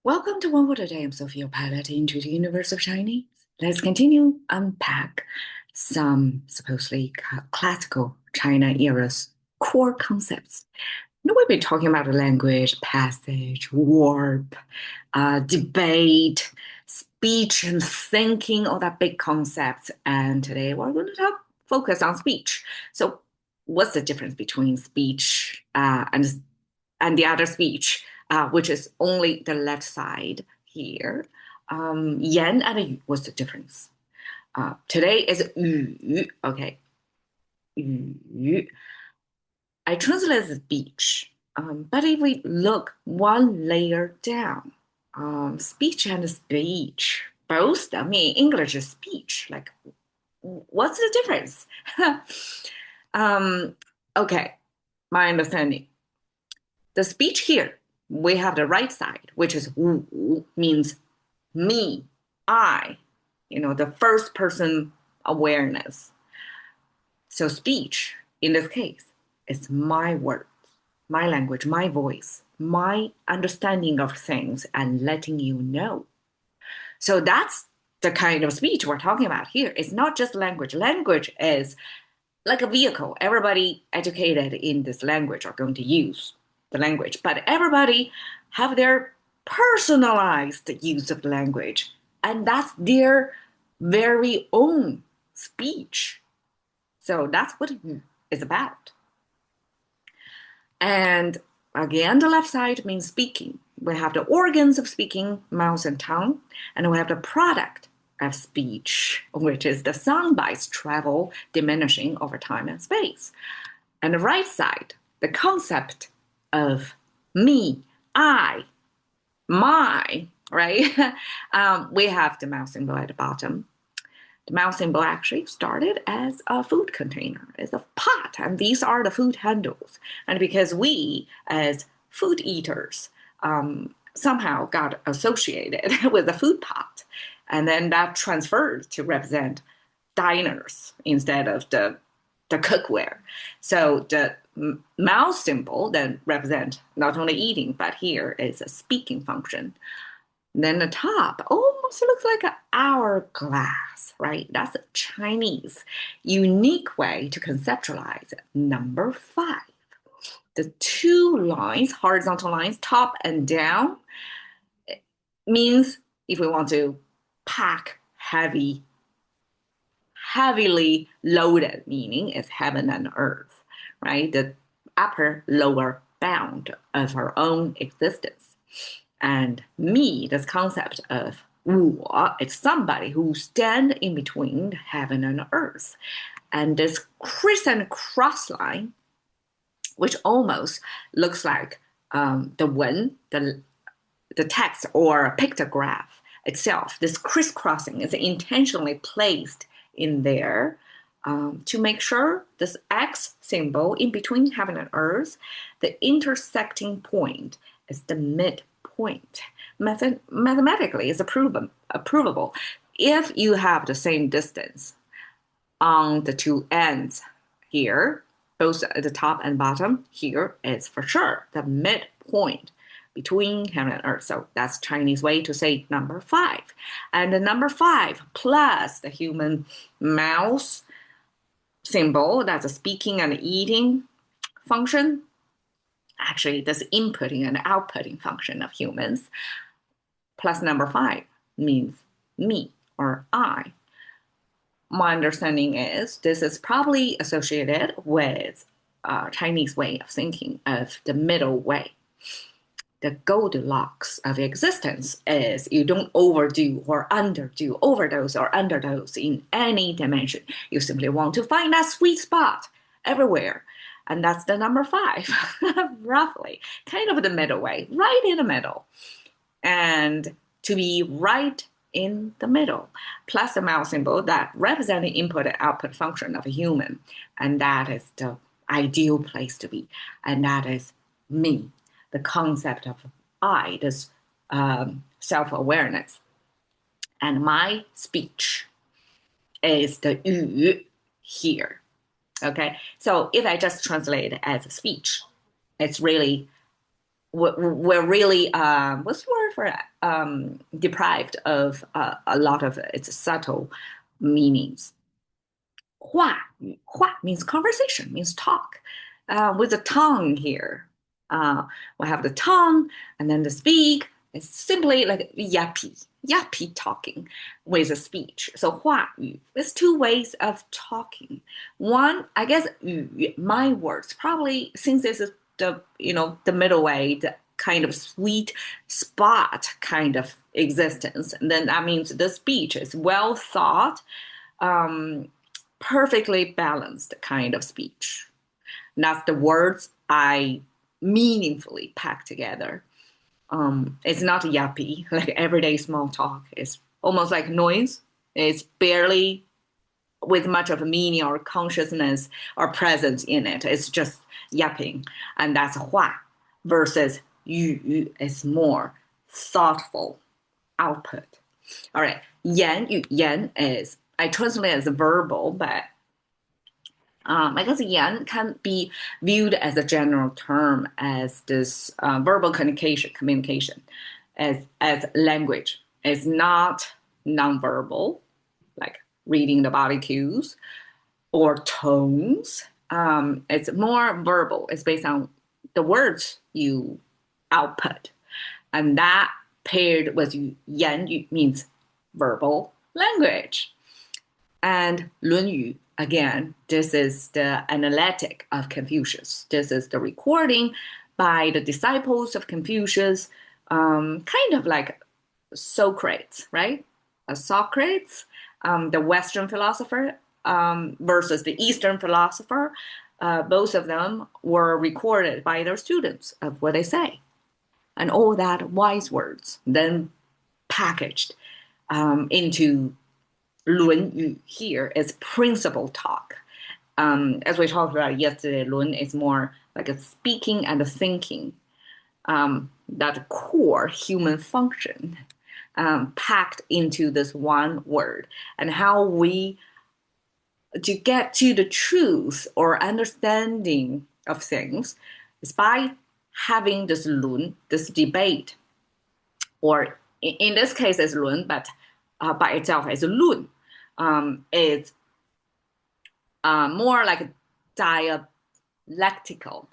Welcome to One Word a Day. I'm Sophia, pilot into the universe of Chinese. Let's continue unpack some supposedly classical China era's core concepts. We've been talking about the language, passage, warp, debate, speech, and thinking, all that big concepts. And today we're going to focus on speech. So, what's the difference between speech and the other speech, which is only the left side here? Yan and yu, what's the difference? Today is yu, okay. Yu. I translate as speech, but if we look one layer down, speech and speech, both, I mean, English is speech. Like, what's the difference? Okay, my understanding. The speech here, we have the right side, which is wu, means me, I, the first person awareness. So speech, in this case, is my words, my language, my voice, my understanding of things and letting you know. So that's the kind of speech we're talking about here. It's not just language. Language is like a vehicle. Everybody educated in this language are going to use the language, but everybody have their personalized use of the language, and that's their very own speech. So that's what it is about. And again, the left side means speaking. We have the organs of speaking, mouth and tongue, and we have the product of speech, which is the sound bites travel diminishing over time and space. And the right side, the concept of me, I, my, right? We have the mouth symbol at the bottom. The mouth symbol actually started as a food container, as a pot, and these are the food handles. And because we, as food eaters, somehow got associated with the food pot, and then that transferred to represent diners instead of the cookware. So the mouth symbol then represent not only eating, but here is a speaking function. Then the top almost looks like an hourglass, right? That's a Chinese unique way to conceptualize number five. The two lines, horizontal lines, top and down, means if we want to pack heavily loaded, meaning it's heaven and earth, right? The upper lower bound of our own existence. And me, this concept of 我, it's somebody who stand in between heaven and earth. And this criss and cross line, which almost looks like the wen, the text or pictograph itself, this crisscrossing is intentionally placed in there to make sure this X symbol in between heaven and earth, the intersecting point is the midpoint. Mathematically, it's provable if you have the same distance on the two ends here, both at the top and bottom. Here is for sure the midpoint between heaven and earth. So that's Chinese way to say number five. And the number five plus the human mouth symbol, that's a speaking and eating function. Actually, this inputting and outputting function of humans, plus number five means me or I. My understanding is this is probably associated with Chinese way of thinking of the middle way. The Goldilocks of existence is you don't overdo or underdo, overdose or underdose in any dimension. You simply want to find that sweet spot everywhere. And that's the number five, roughly, kind of the middle way, right in the middle. And to be right in the middle, plus the mouth symbol that represents the input and output function of a human. And that is the ideal place to be. And that is me, the concept of I, this self-awareness. And my speech is the yu here. Okay, so if I just translate it as a speech, it's really we're really what's the word for it? Deprived of a lot of its subtle meanings. 话means conversation, means talk. With the tongue here, we have the tongue and then the speak. It's simply like yappy talking with a speech. So 话语 is two ways of talking. One, I guess, my words probably since this is the middle way, the kind of sweet spot kind of existence, and then that means the speech is well thought. Um, Perfectly balanced kind of speech. And that's the words I meaningfully pack together. It's not yappy, like everyday small talk. It's almost like noise. It's barely with much of a meaning or consciousness or presence in it. It's just yapping. And that's 话 versus 语 is more thoughtful output. All right. 言 is, I translate as verbal, but I guess yan can be viewed as a general term as this verbal communication as language. It's not nonverbal, like reading the body cues or tones. It's more verbal. It's based on the words you output. And that paired with yan means verbal language. And 论语, again, this is the analytic of Confucius. This is the recording by the disciples of Confucius, kind of like Socrates, right? Socrates, the Western philosopher, versus the Eastern philosopher. Both of them were recorded by their students of what they say. And all that wise words then packaged into 论语 here is principle talk. As we talked about yesterday, 论 is more like a speaking and a thinking, that core human function packed into this one word. And how we, to get to the truth or understanding of things, is by having this 论, this debate, or in this case it's 论, but by itself as 论. It's more like dialectical,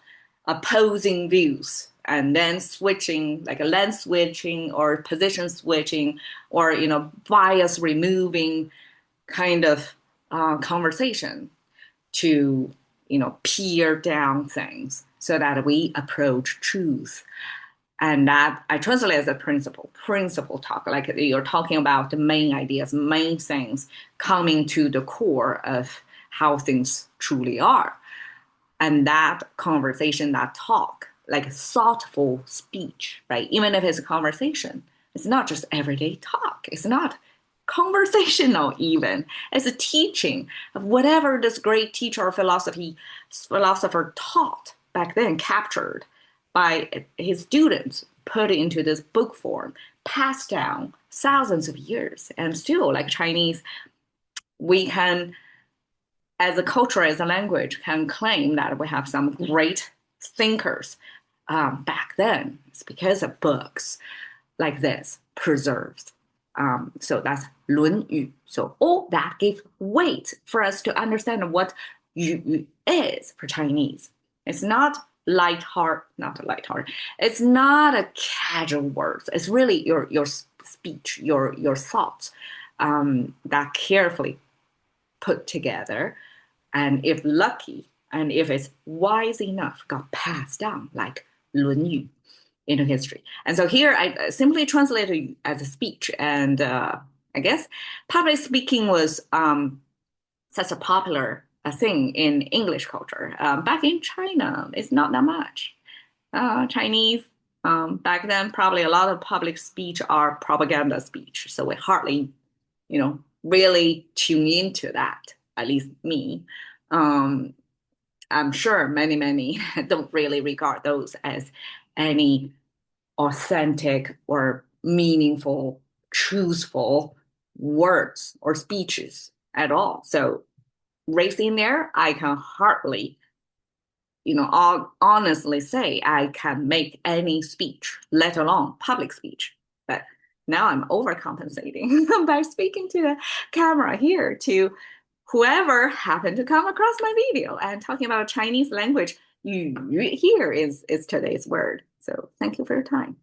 opposing views, and then switching, like a lens switching or position switching, or bias removing kind of conversation to peer down things so that we approach truth. And that I translate as a principle talk, like you're talking about the main ideas, main things coming to the core of how things truly are. And that conversation, that talk, like thoughtful speech, right? Even if it's a conversation, it's not just everyday talk. It's not conversational even. It's a teaching of whatever this great teacher or philosopher taught back then, captured by his students, put into this book form, passed down thousands of years. And still, like Chinese, we can, as a culture, as a language, can claim that we have some great thinkers back then. It's because of books like this preserved. So that's 论语. So all that gives weight for us to understand what 语 is for Chinese. It's not not a lighthearted. It's not a casual words. It's really your speech, your thoughts that carefully put together, and if lucky, and if it's wise enough, got passed down like 论语 into history. And so here I simply translated as a speech, and I guess public speaking was such a popular thing in English culture. Back in China, it's not that much. Chinese, back then, probably a lot of public speech are propaganda speech. So we hardly, really tune into that, at least me. I'm sure many don't really regard those as any authentic or meaningful, truthful words or speeches at all. So race in there, I can hardly, honestly say I can make any speech, let alone public speech. But now I'm overcompensating by speaking to the camera here to whoever happened to come across my video and talking about Chinese language. 语 here is today's word. So thank you for your time.